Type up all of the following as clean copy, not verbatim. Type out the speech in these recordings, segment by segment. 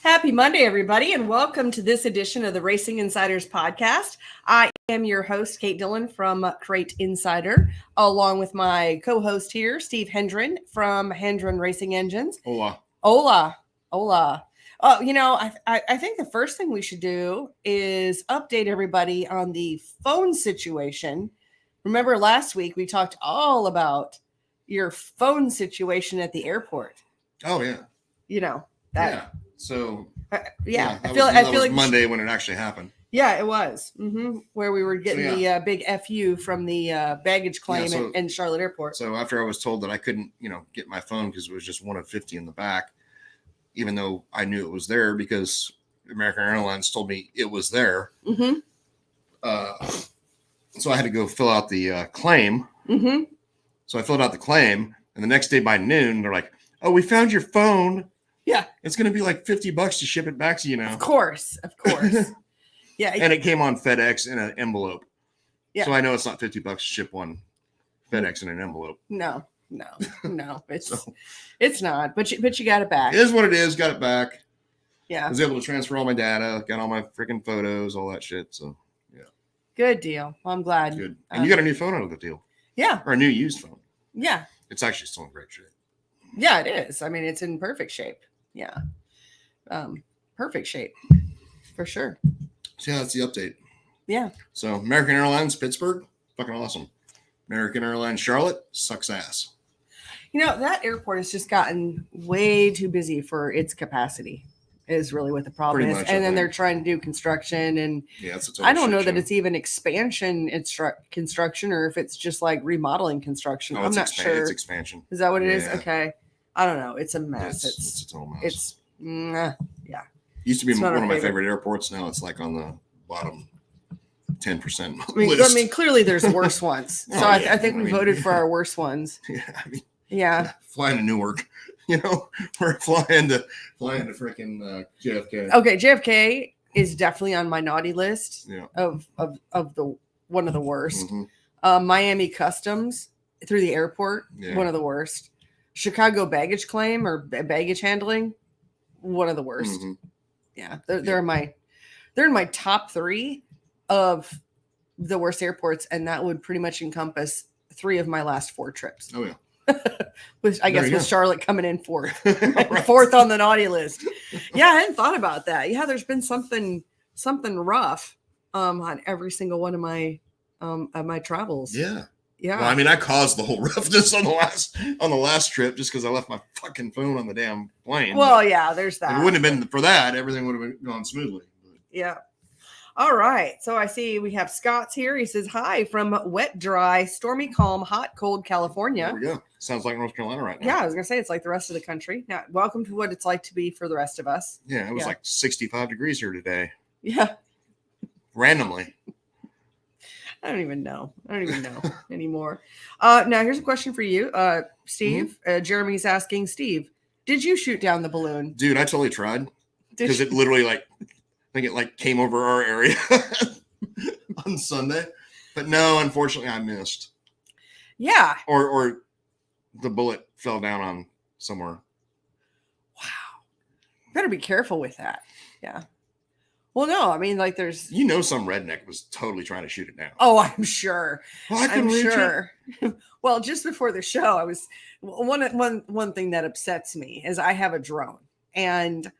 Happy Monday, everybody, and welcome to this edition of the Racing Insiders podcast. I am your host, Kate Dillon from Crate Insider, along with my co-host here, Steve Hendren from Hendren Racing Engines. Hola. Hola. Hola. Oh, I think the first thing we should do is update everybody on the phone situation. Remember last week we talked all about your phone situation at the airport. Oh, yeah. Yeah. So, I that feel was like Monday when it actually happened. Yeah, it was. Where we were getting the big FU from the baggage claim in Charlotte Airport. So after I was told that I couldn't, get my phone because it was just one of 50 in the back, even though I knew it was there because American Airlines told me it was there. Mm-hmm. So I had to go fill out the claim. Mm-hmm. So I filled out the claim, and the next day by noon, they're like, "Oh, we found your phone. Yeah, it's going to be like $50 to ship it back to you now." Of course. Yeah, and it came on FedEx in an envelope. Yeah. So I know it's not $50 to ship one FedEx in an envelope. No. It's not. But you got it back. It is what it is. Got it back. Yeah. I was able to transfer all my data, got all my freaking photos, all that shit. So yeah. Good deal. Well, I'm glad. Good. And you got a new phone out of the deal. Yeah. Or a new used phone. Yeah. It's actually still in great shape. Yeah, it is. I mean, it's in perfect shape. Yeah. Perfect shape. For sure. So yeah, that's the update. Yeah. So American Airlines Pittsburgh, fucking awesome. American Airlines Charlotte sucks ass. That airport has just gotten way too busy for its capacity is really what the problem is. And then they're trying to do construction and I don't know that it's even expansion construction or if it's just like remodeling construction. I'm not sure. It's expansion. Is that what it is? Okay. I don't know. It's a mess. It's a total mess. Yeah. Used to be one of my favorite airports. Now it's like on the bottom 10% I mean, clearly there's worse ones. So I think we voted for our worst ones. Yeah. Flying to Newark, we're flying to freaking JFK. Okay, JFK is definitely on my naughty list of the one of the worst. Mm-hmm. Miami Customs through the airport, one of the worst. Chicago baggage claim or baggage handling, one of the worst. Mm-hmm. Yeah, they're in my top 3 of the worst airports, and that would pretty much encompass 3 of my last 4 trips. Oh yeah. With Charlotte coming in 4th, right. 4th on the naughty list. Yeah, I hadn't thought about that. Yeah, there's been something rough on every single one of my travels. Yeah. Yeah. Well, I mean, I caused the whole roughness on the last trip just because I left my fucking phone on the damn plane. Well, yeah, there's that. If it wouldn't have been for that, everything would have gone smoothly. Yeah. All right. So I see we have Scott's here. He says, hi from wet, dry, stormy, calm, hot, cold California. There we go. Sounds like North Carolina right now. Yeah, I was going to say it's like the rest of the country. Now, welcome to what it's like to be for the rest of us. Yeah, it was like 65 degrees here today. Yeah. Randomly. I don't even know anymore. Now, here's a question for you, Steve. Mm-hmm. Jeremy's asking, Steve, did you shoot down the balloon? Dude, I totally tried. Because it literally I think it came over our area on Sunday. But no, unfortunately, I missed. Yeah. Or the bullet fell down on somewhere. Wow. Better be careful with that. Yeah. Well, no, I mean, there's... some redneck was totally trying to shoot it down. Oh, I'm sure. I'm sure. Well, just before the show, I was... One thing that upsets me is I have a drone. And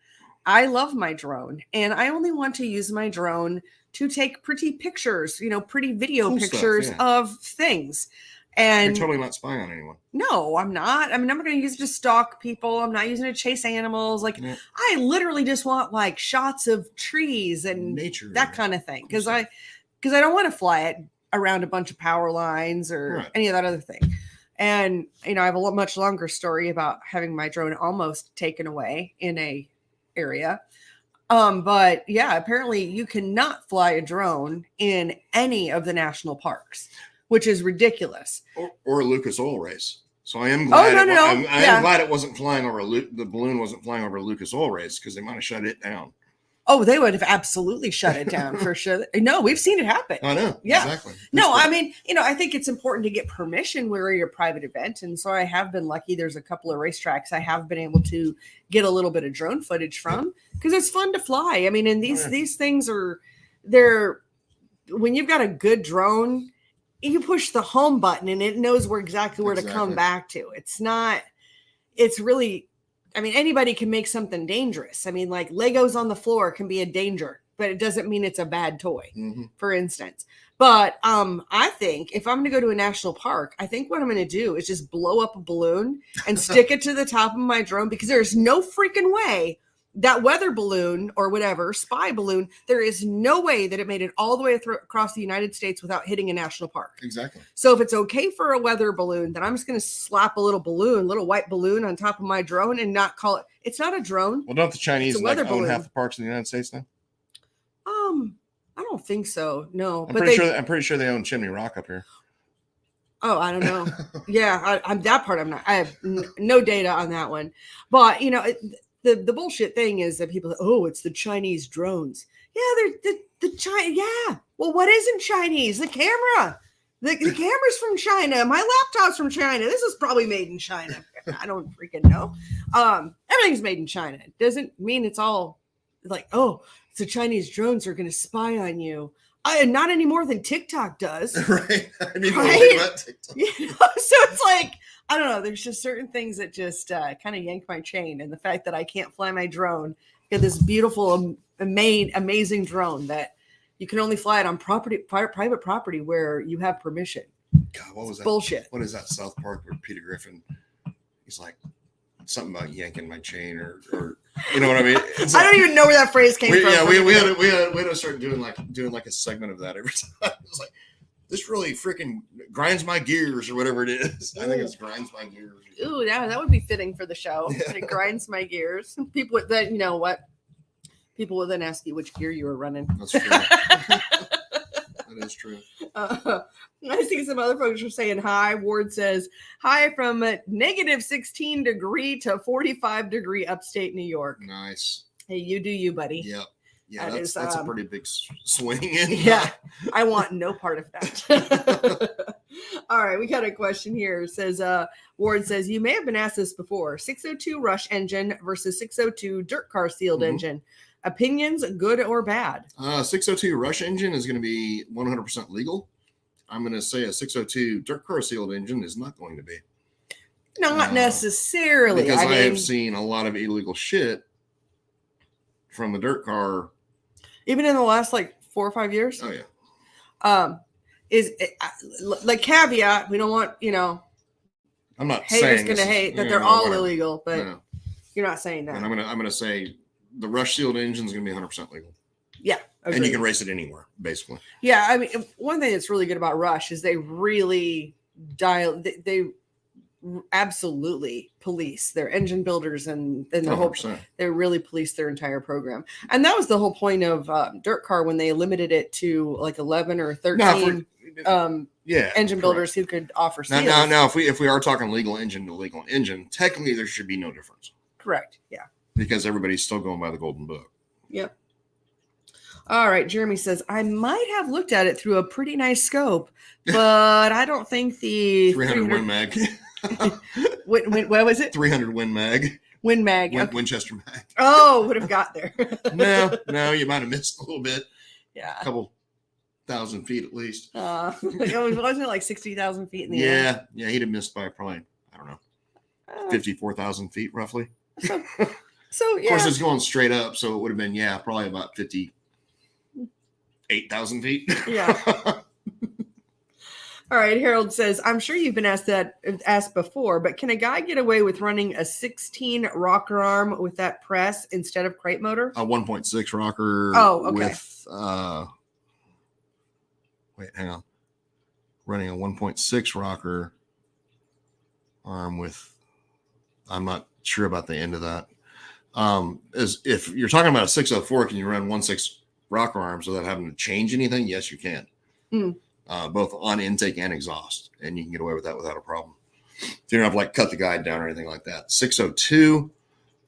I love my drone. And I only want to use my drone to take pretty pictures, pretty video pictures of things. And you're totally not spying on anyone. No, I'm not. I mean, I'm not going to use it to stalk people. I'm not using it to chase animals. I literally just want shots of trees and nature, that kind of thing. Because I don't want to fly it around a bunch of power lines or any of that other thing. And, I have a much longer story about having my drone almost taken away in a area. But yeah, apparently you cannot fly a drone in any of the national parks, which is ridiculous. Or a Lucas Oil Race. So I am glad. I am glad it wasn't flying over the balloon wasn't flying over Lucas Oil Race because they might have shut it down. Oh, they would have absolutely shut it down for sure. No, we've seen it happen. I know. Yeah. Exactly. No, I mean, I think it's important to get permission where you're a private event. And so I have been lucky. There's a couple of racetracks I have been able to get a little bit of drone footage from because it's fun to fly. I mean, and these things they're when you've got a good drone, you push the home button and it knows exactly where to come back to. It's really, I mean, anybody can make something dangerous. I mean, like Legos on the floor can be a danger, but it doesn't mean it's a bad toy, for instance. But I think if I'm going to go to a national park, I think what I'm going to do is just blow up a balloon and stick it to the top of my drone because there's no freaking way that weather balloon or whatever, spy balloon, there is no way that it made it all the way across the United States without hitting a national park. Exactly. So if it's okay for a weather balloon, then I'm just going to slap a little white balloon on top of my drone and not call it. It's not a drone. Well, don't the Chinese own half balloon. the parks in the United States now? I don't think so. No, I'm pretty sure they own Chimney Rock up here. Oh, I don't know. Yeah, I'm that part. I'm not. I have no data on that one. But the bullshit thing is that people, it's the Chinese drones. Yeah, they're the China. Yeah. Well, what isn't Chinese? The camera. The camera's from China. My laptop's from China. This is probably made in China. I don't freaking know. Everything's made in China. It doesn't mean it's all like, the Chinese drones are going to spy on you. Not any more than TikTok does. Right. I mean, right? about TikTok. So it's like, I don't know. There's just certain things that just kind of yank my chain. And the fact that I can't fly my drone, get this beautiful, amazing drone that you can only fly it on private property where you have permission. God, what was that? Bullshit. What is that South Park where Peter Griffin, he's like, something about yanking my chain or you know what I mean? I don't even know where that phrase came from. Yeah, we had to start doing like a segment of that every time. It's like, this really freaking grinds my gears or whatever it is. I think it's grinds my gears. Ooh, that would be fitting for the show. Yeah. It grinds my gears. People that people will then ask you which gear you were running. That's true. That is true. I see some other folks are saying hi. Ward says hi from -16 degree to 45 degree upstate New York. Nice. Hey, you do you, buddy. Yep. Yeah, that's a pretty big swing. Yeah, I want no part of that. All right, we got a question here. It says, Ward says, you may have been asked this before. 602 Rush engine versus 602 Dirtcar sealed engine. Opinions, good or bad? 602 Rush engine is going to be 100% legal. I'm going to say a 602 Dirtcar sealed engine is not going to be. Not necessarily. Because I have seen a lot of illegal shit from the Dirtcar. Even in the last 4 or 5 years? Oh, yeah. Is like caveat, we don't want, I'm not haters saying going to hate that they're all illegal, but you're not saying that. And I'm going to say the Rush sealed engine is going to be 100% legal. Yeah. Agreed. And you can race it anywhere, basically. Yeah. I mean, one thing that's really good about Rush is they really they absolutely police their engine builders and the whole, they really police their entire program. And that was the whole point of Dirtcar when they limited it to 11 or 13 engine builders who could offer seals. Now, if we are talking legal engine to legal engine, technically there should be no difference. Correct. Yeah. Because everybody's still going by the golden book. Yep. All right. Jeremy says, I might have looked at it through a pretty nice scope, but I don't think the 300 Win Mag. What was it? 300 Win Mag. Win Mag. Winchester Mag. Oh, would have got there. No, you might have missed a little bit. Yeah. A couple thousand feet at least. Wasn't it like 60,000 feet in the air? Yeah, he'd have missed by probably, I don't know, 54,000 feet roughly. So yeah. Of course, it's going straight up, so it would have been, probably about 58,000 feet. Yeah. All right. Harold says, I'm sure you've been asked before, but can a guy get away with running a 16 rocker arm with that press instead of crate motor? A 1.6 rocker. Oh, okay. With, hang on. Running a 1.6 rocker arm with, I'm not sure about the end of that. As if you're talking about a 604, can you run 1.6 rocker arms without having to change anything? Yes, you can. Both on intake and exhaust, and you can get away with that without a problem. So you don't have to cut the guide down or anything like that. 602,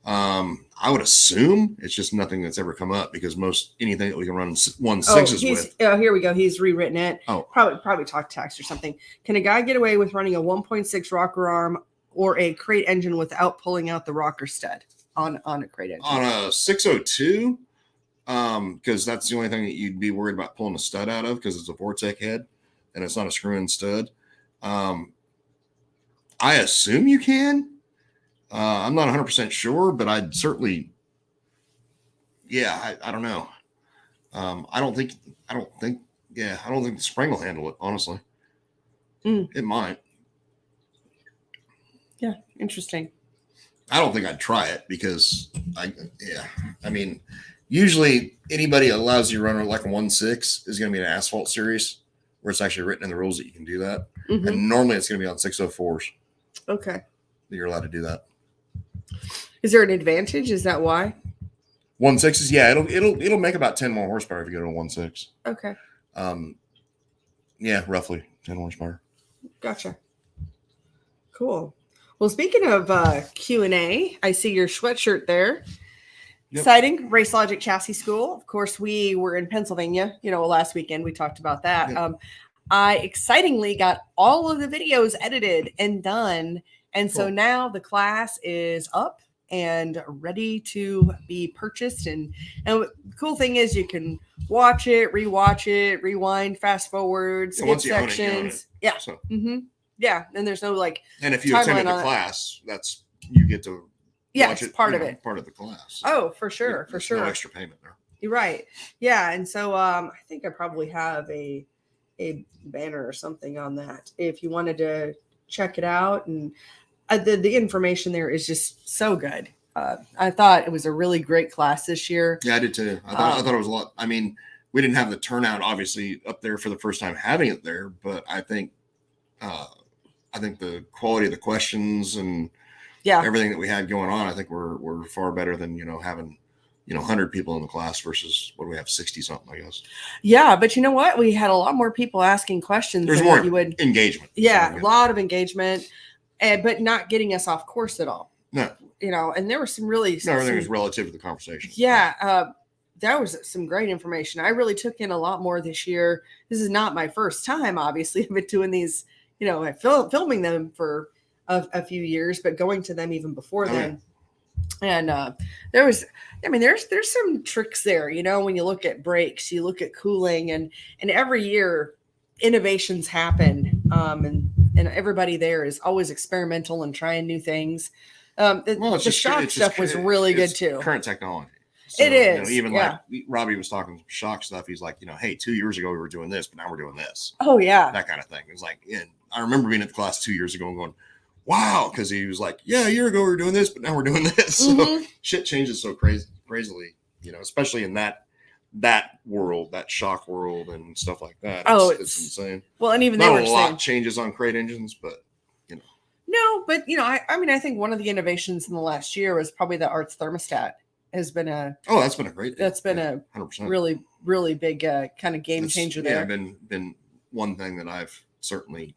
I would assume it's just nothing that's ever come up because anything that we can run 1.6s with. Oh, here we go. He's rewritten it. Oh, probably talk text or something. Can a guy get away with running a 1.6 rocker arm or a crate engine without pulling out the rocker stud on a crate engine? On a 602, because that's the only thing that you'd be worried about pulling a stud out of because it's a Vortec head and it's not a screw-in stud. I assume you can. I'm not 100% sure, but I'd certainly, I don't know. I don't think the spring will handle it, honestly. It might. Yeah, interesting. I don't think I'd try it because I mean, usually anybody that allows you to run like a 1.6 is going to be an asphalt series where it's actually written in the rules that you can do that. Mm-hmm. And normally it's going to be on 604s. Okay. That you're allowed to do that. Is there an advantage? Is that why? 1.6s, yeah, it'll make about 10 more horsepower if you go to a 1.6. Okay. Yeah, roughly 10 horsepower. Gotcha. Cool. Well, speaking of Q&A, I see your sweatshirt there. Yep. Exciting. Race Logic Chassis School. Of course, we were in Pennsylvania, last weekend. We talked about that. Yep. I excitingly got all of the videos edited and done. And cool. So now the class is up and ready to be purchased. And the cool thing is you can watch it, rewatch it, rewind, fast forward, skip sections. Yeah. So. Mm-hmm. Yeah. And there's no and if you attended the class, you get to watch it. Part of it. Part of the class. Oh, for sure. For sure. No extra payment there. You're right. Yeah. And so I think I probably have a banner or something on that if you wanted to check it out. And the information there is just so good. I thought it was a really great class this year. Yeah, I did too. I thought it was a lot. I mean, we didn't have the turnout obviously up there for the first time having it there, but I think the quality of the questions and everything that we had going on, I think we're far better than having 100 people in the class versus what do we have, 60 something, I guess. Yeah, but you know what? We had a lot more people asking questions. There's more engagement. Yeah, a lot of engagement, but not getting us off course at all. No. And there were some really... No, everything was relative to the conversation. Yeah, that was some great information. I really took in a lot more this year. This is not my first time, obviously. I've been doing these, filming them for a few years, but going to them even before then. And there's some tricks there, when you look at brakes, you look at cooling, and every year innovations happen. And everybody there is always experimental and trying new things. The shock stuff was really good too. Current technology. So, it is. Even like Robbie was talking shock stuff. He's like, hey, 2 years ago we were doing this, but now we're doing this. Oh yeah. That kind of thing. It's like, I remember being at the class 2 years ago and going, wow, because he was like, yeah, a year ago we were doing this, but now we're doing this. Mm-hmm. So shit changes so crazily, especially in that world, that shock world and stuff like that. It's insane. Well, and even not a lot changes on crate engines, but no, but I think one of the innovations in the last year was probably the Arts thermostat has been that's been a great that's been a 100%. Really, really big kind of game changer there. Yeah, been one thing that I've certainly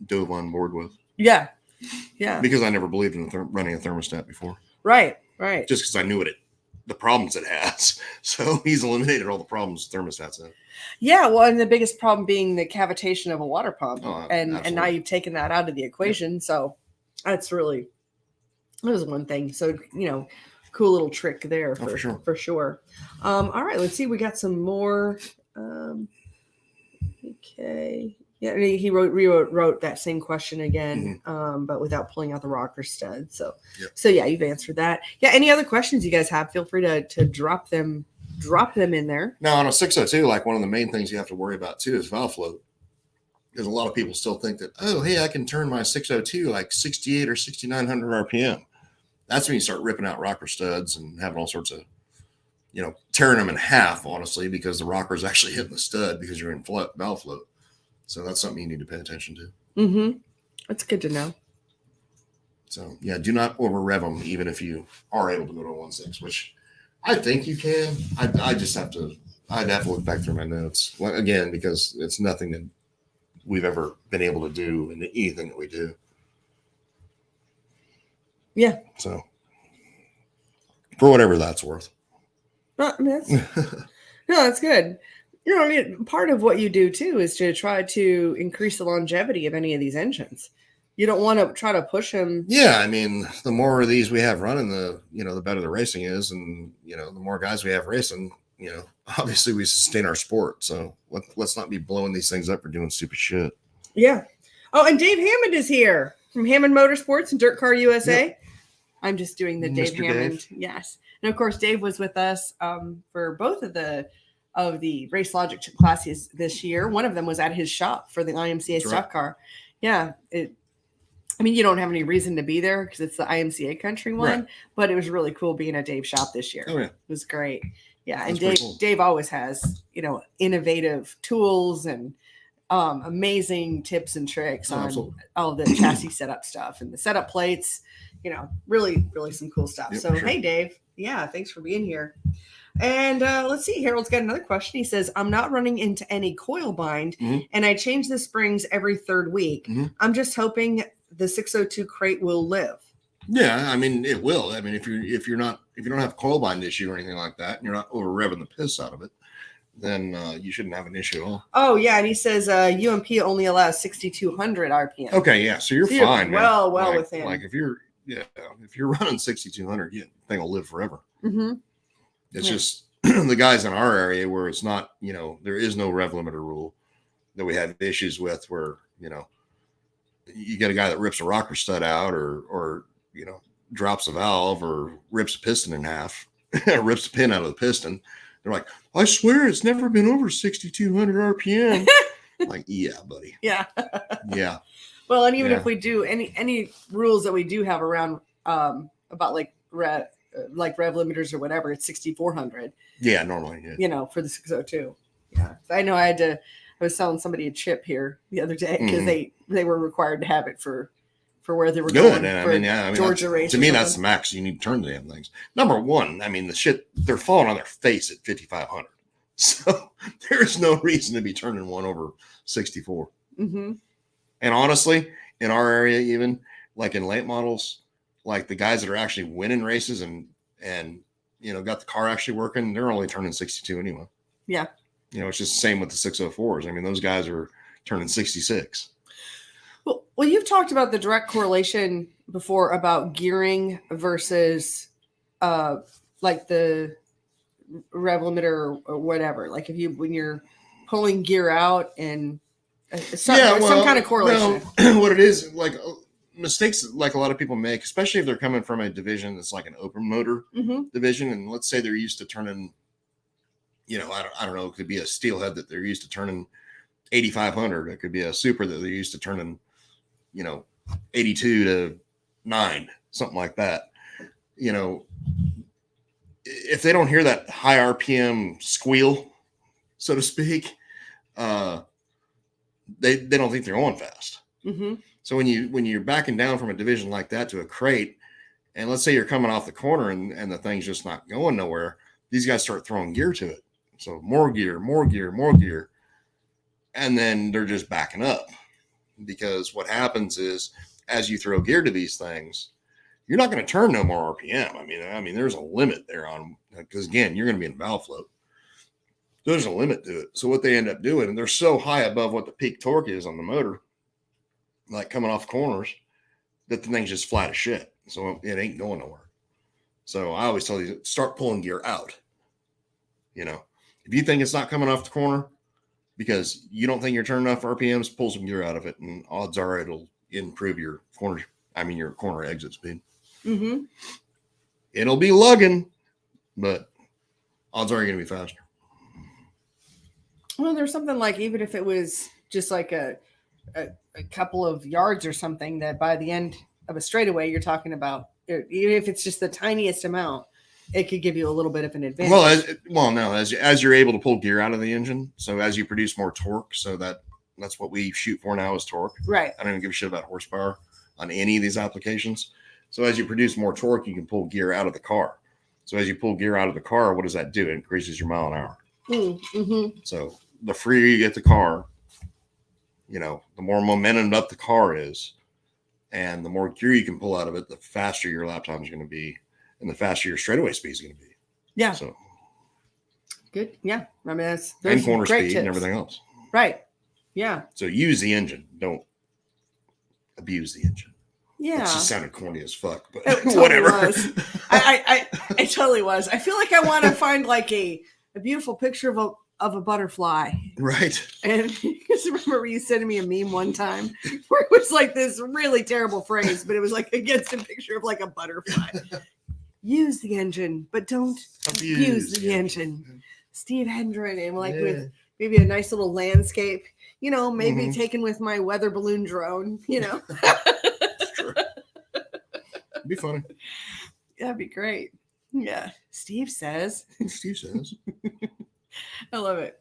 dove on board with. Yeah. Because I never believed in running a thermostat before. Right. Just because I knew the problems it has. So he's eliminated all the problems thermostats have. Yeah, well, and the biggest problem being the cavitation of a water pump. And absolutely. Now you've taken that out of the equation. Yeah. So that was one thing. So, cool little trick there for sure. All right, let's see. We got some more. Okay. Yeah, he rewrote that same question again, but without pulling out the rocker stud. So you've answered that. Yeah, any other questions you guys have? Feel free to drop them in there. Now on a 602, like one of the main things you have to worry about too is valve float. Because a lot of people still think that, I can turn my 602 like 68 or 6,900 RPM. That's when you start ripping out rocker studs and having all sorts of, tearing them in half, honestly, because the rocker is actually hitting the stud because you're in valve float. So that's something you need to pay attention to. Mm-hmm. That's good to know. So, do not over rev them, even if you are able to go to a 1.6, which I think you can. I'd have to look back through my notes again, because it's nothing that we've ever been able to do in anything that we do. Yeah. So. for whatever that's worth. Well, I mean, that's good. I mean, part of what you do too is to try to increase the longevity of any of these engines. You don't want to try to push them. Yeah, I mean, the more of these we have running, the better the racing is, and the more guys we have racing, obviously we sustain our sport. So let's not be blowing these things up for doing stupid shit. Yeah. Oh, and Dave Hammond is here from Hammond Motorsports and Dirtcar USA. Yep. I'm just doing the Dave Hammond. Yes. And of course, Dave was with us for both of the Race Logic classes this year. One of them was at his shop for the IMCA stock car. Yeah. I mean, you don't have any reason to be there because it's the IMCA country one, right. But it was really cool being at Dave's shop this year. Oh, yeah. It was great. Yeah. That's and Dave always has, innovative tools and amazing tips and tricks on all the chassis setup stuff and the setup plates, really, really some cool stuff. Yep, so, sure. Hey, Dave. Yeah. Thanks for being here. And let's see, Harold's got another question. He says, I'm not running into any coil bind and I change the springs every third week. I'm just hoping the 602 crate will live. Yeah, I mean, it will. I mean, if you don't have a coil bind issue or anything like that, and you're not over revving the piss out of it, then you shouldn't have an issue at all. Oh yeah, and he says UMP only allows 6,200 RPM. Okay, yeah, so you're fine. Well like, within. Like if you're running 6,200, the thing will live forever. Mm-hmm. It's just the guys in our area where it's not, there is no rev limiter rule that we have issues with where, you get a guy that rips a rocker stud out or drops a valve or rips a piston in half, rips a pin out of the piston. They're like, I swear it's never been over 6,200 RPM. Like, yeah, buddy. Yeah. Yeah. Well, and even if we do any rules that we do have around about like rev limiters or whatever, it's 6,400. Yeah, normally. Yeah. For the 602. Yeah. I know I was selling somebody a chip here the other day because they were required to have it for where they were good. Going. And Georgia race. To me, that's the max. You need to turn the damn things. Number one, I mean, the shit, they're falling on their face at 5,500. So there's no reason to be turning one over 64. Mm-hmm. And honestly, in our area, even like in late models, like the guys that are actually winning races and got the car actually working, they're only turning 62 anyway. Yeah. It's just the same with the 604s. I mean, those guys are turning 66. Well, you've talked about the direct correlation before about gearing versus like the rev limiter or whatever. Like when you're pulling gear out and some kind of correlation. No, what it is, like mistakes like a lot of people make, especially if they're coming from a division that's like an open motor division. And let's say they're used to turning, I don't know, it could be a steelhead that they're used to turning 8,500. It could be a super that they're used to turning, 82 to 9, something like that. If they don't hear that high RPM squeal, so to speak, they don't think they're going fast. Mm-hmm. So when you're backing down from a division like that to a crate, and let's say you're coming off the corner and the thing's just not going nowhere, these guys start throwing gear to it. So more gear, and then they're just backing up. Because what happens is, as you throw gear to these things, you're not going to turn no more RPM. I mean, there's a limit there on, because again, you're going to be in valve float. There's a limit to it. So what they end up doing, and they're so high above what the peak torque is on the motor, like coming off corners, that the thing's just flat as shit. So it ain't going nowhere. So I always tell you, start pulling gear out. If you think it's not coming off the corner because you don't think you're turning enough RPMs, pull some gear out of it, and odds are it'll improve your corner exit speed. Mm-hmm. It'll be lugging, but odds are you're going to be faster. Well, there's something like, even if it was just like a couple of yards or something, that by the end of a straightaway, you're talking about, even if it's just the tiniest amount, it could give you a little bit of an advantage. As you're able to pull gear out of the engine, so as you produce more torque, so that's what we shoot for now is torque. Right. I don't even give a shit about horsepower on any of these applications. So as you produce more torque, you can pull gear out of the car. So as you pull gear out of the car, what does that do? It increases your mile an hour. Mm-hmm. So the freer you get the car, the more momentum up the car is, and the more gear you can pull out of it, the faster your lap time is going to be. and the faster your straightaway speed is going to be. Yeah. So good. Yeah. I mean, that's and corner speed tips. and everything else. Right. Yeah. So use the engine. Don't abuse the engine. Yeah. It just sounded corny as fuck, but totally whatever. Was. I totally was. I feel like I want to find like a beautiful picture of a butterfly. Right. And because remember you sent me a meme one time where it was like this really terrible phrase, but it was like against a picture of like a butterfly. Use the engine, but don't abuse the engine. Steve Hendren, and like with maybe a nice little landscape, maybe taken with my weather balloon drone, Sure. It'd be funny. That'd be great. Yeah. Steve says. I love it.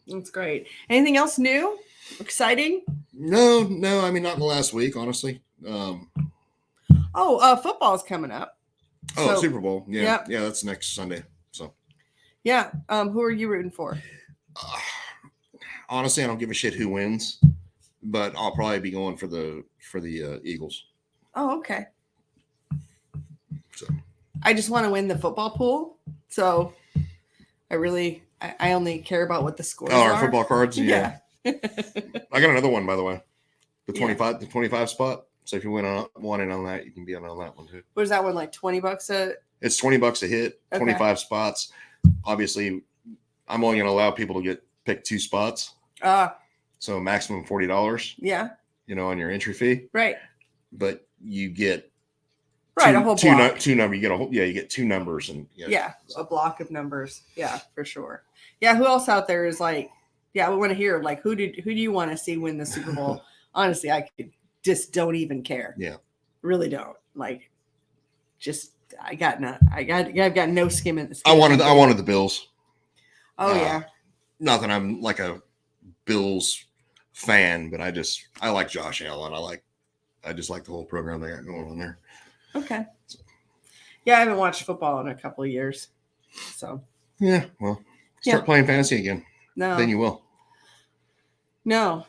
That's great. Anything else new? Exciting? No. I mean, not in the last week, honestly. Football's coming up. So, Super Bowl. Yeah. That's next Sunday. So. Yeah. Who are you rooting for? Honestly, I don't give a shit who wins, but I'll probably be going for the Eagles. Oh, okay. So. I just want to win the football pool. So I only care about what the scores are. Our football cards? Yeah. I got another one, by the way. The 25 spot. So if you win one in on that, you can be on that one too. What is that one, like $20 It's $20 a hit, 25 spots. Obviously, I'm only going to allow people to pick 2 spots. So maximum $40. Yeah. On your entry fee. Right. But you get a whole block. Two numbers. You get 2 numbers and a block of numbers. Yeah, for sure. Yeah, who else out there is like, we want to hear like who do you want to see win the Super Bowl? Honestly, I just don't even care. Yeah. Really don't. Like I've got no skim in this. I wanted the Bills. Oh yeah. Not that I'm like a Bills fan, but I like Josh Allen. I just like the whole program they got going on there. Okay. Yeah, I haven't watched football in a couple of years. So. Yeah, well, start playing fantasy again. No. Then you will. No.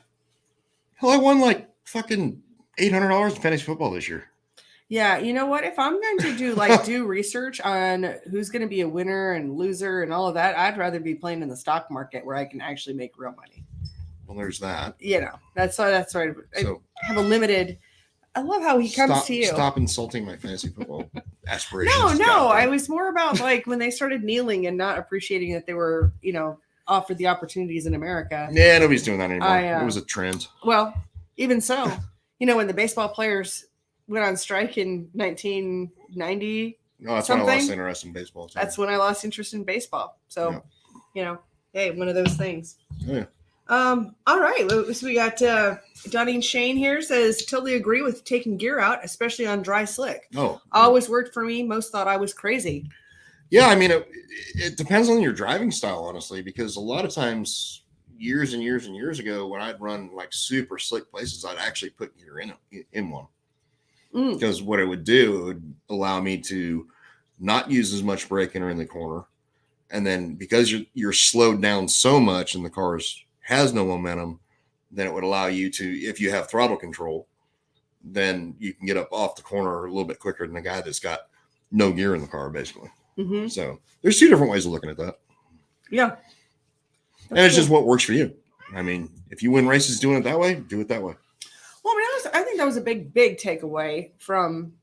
Hell, I won like fucking $800 in fantasy football this year. Yeah, you know what? If I'm going to do research on who's going to be a winner and loser and all of that, I'd rather be playing in the stock market where I can actually make real money. Well, there's that. That's right. So, I have a limited. I love how he comes to you. Stop insulting my fantasy football aspirations. No. I was more about like when they started kneeling and not appreciating that they were, offered the opportunities in America. Yeah, nobody's doing that anymore. It was a trend. Well, even so, when the baseball players went on strike in 1990. No, that's when I lost interest in baseball. Too. That's when I lost interest in baseball. So, hey, one of those things. Yeah. All right. So we got Donnie Shane here says, totally agree with taking gear out, especially on dry slick. Oh. Always worked for me. Most thought I was crazy. Yeah, I mean, it depends on your driving style, honestly, because a lot of times, years and years and years ago, when I'd run like super slick places, I'd actually put gear in one. Because what it would allow me to not use as much braking or in the corner. And then because you're slowed down so much and the car has no momentum, then it would allow you to, if you have throttle control, then you can get up off the corner a little bit quicker than the guy that's got no gear in the car, basically. Mm-hmm. So there's 2 different ways of looking at that. Yeah. And it's just what works for you. I mean, if you win races doing it that way, do it that way. Well, I think that was a big takeaway from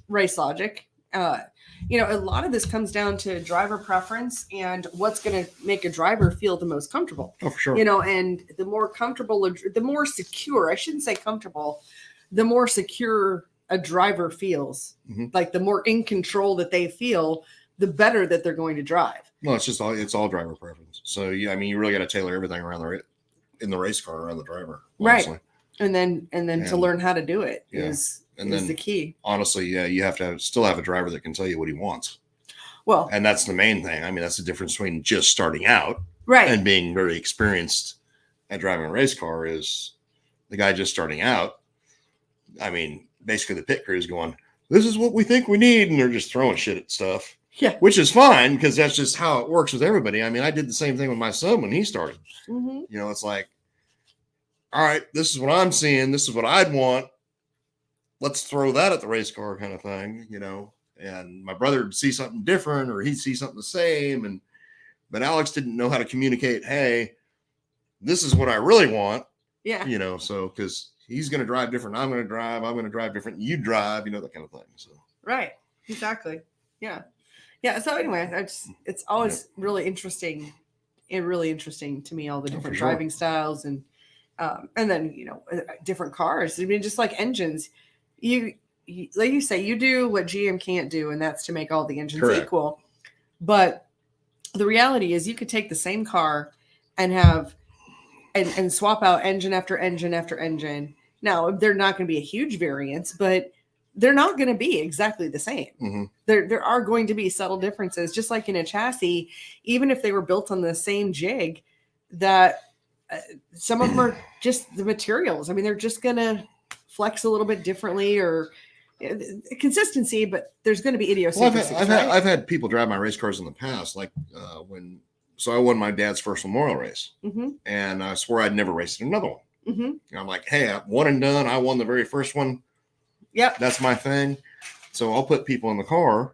Race Logic. A lot of this comes down to driver preference and what's going to make a driver feel the most comfortable. Oh, for sure. And the more comfortable, the more secure, I shouldn't say comfortable, the more secure a driver feels. Mm-hmm. Like the more in control that they feel, the better that they're going to drive. No, it's all driver preference. So, yeah, I mean, you really got to tailor everything around in the race car around the driver. Honestly. Right. And then to learn how to do it is the key. Honestly, you have to still have a driver that can tell you what he wants. Well, and that's the main thing. I mean, that's the difference between just starting out and being very experienced at driving a race car is the guy just starting out. I mean, basically the pit crew is going, this is what we think we need. And they're just throwing shit at stuff. Yeah. Which is fine because that's just how it works with everybody. I mean, I did the same thing with my son when he started. Mm-hmm. It's like, all right, this is what I'm seeing. This is what I'd want. Let's throw that at the race car kind of thing, and my brother would see something different, or he'd see something the same. But Alex didn't know how to communicate. Hey, this is what I really want. Yeah. You know, so because he's going to drive different. I'm going to drive different. You drive, you know, that kind of thing. So. Right. Exactly. Yeah. Yeah. So anyway, it's always really interesting to me, all the different driving styles and then, you know, different cars. I mean, just like engines, you like you say, you do what GM can't do, and that's to make all the engines equal. But the reality is you could take the same car and have and swap out engine after engine after engine. Now, they're not going to be a huge variance, but they're not going to be exactly the same. Mm-hmm. There are going to be subtle differences, just like in a chassis, even if they were built on the same jig, that some of them are just the materials. I mean, they're just going to flex a little bit differently, or consistency, but there's going to be idiosyncrasies. Well, I've had people drive my race cars in the past, like so I won my dad's first memorial race, and I swore I'd never raced another one. And I'm like, hey, I'm one and done. I won the very first one. Yep. That's my thing. So I'll put people in the car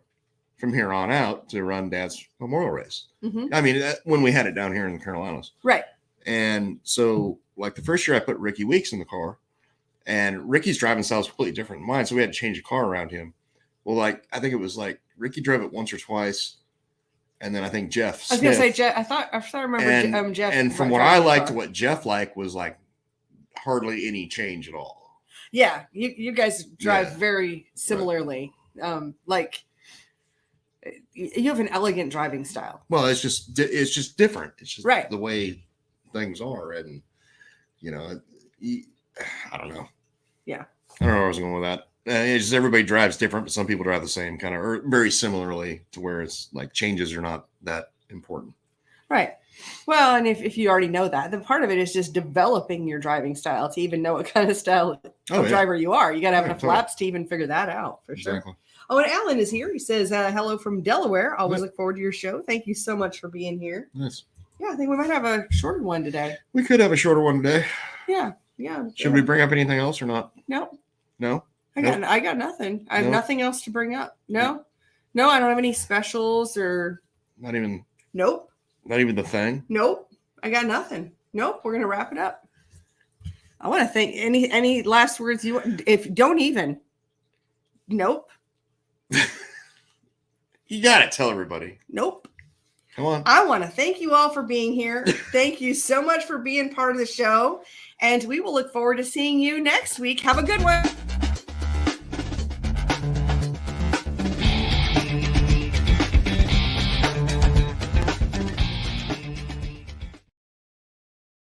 from here on out to run dad's memorial race. I mean, when we had it down here in the Carolinas. Right. And so like the first year I put Ricky Weeks in the car, and Ricky's driving style is completely different than mine. So we had to change the car around him. Well, like, I think it was like Ricky drove it once or twice. And then I think Jeff. I was going to say Jeff. I remember Jeff. And from what I liked to what Jeff liked was like hardly any change at all. Yeah. You guys drive very similarly. Right. Like you have an elegant driving style. Well, it's just different. It's just right. the way things are. And, you know, I don't know. Yeah. I don't know where I was going with that. It's just everybody drives different, but some people drive the same kind of, or very similarly, to where it's like changes are not that important. Right. Well, and if you already know that, then part of it is just developing your driving style to even know what kind of style of driver you are. You got to have enough laps to even figure that out, for sure. Exactly. Oh, and Alan is here. He says, hello from Delaware. Always look forward to your show. Thank you so much for being here. Nice. Yeah, I think we might have a shorter one today. We could have a shorter one today. Yeah. Should we bring up anything else or not? No. I got nothing. I have nothing else to bring up. No, I don't have any specials or. Not even. Nope. Not even the thing. Nope. I got nothing. Nope. We're gonna wrap it up. I want to thank any last words you if don't even. Nope. You gotta tell everybody. Nope. Come on. I want to thank you all for being here. Thank you so much for being part of the show. And we will look forward to seeing you next week. Have a good one.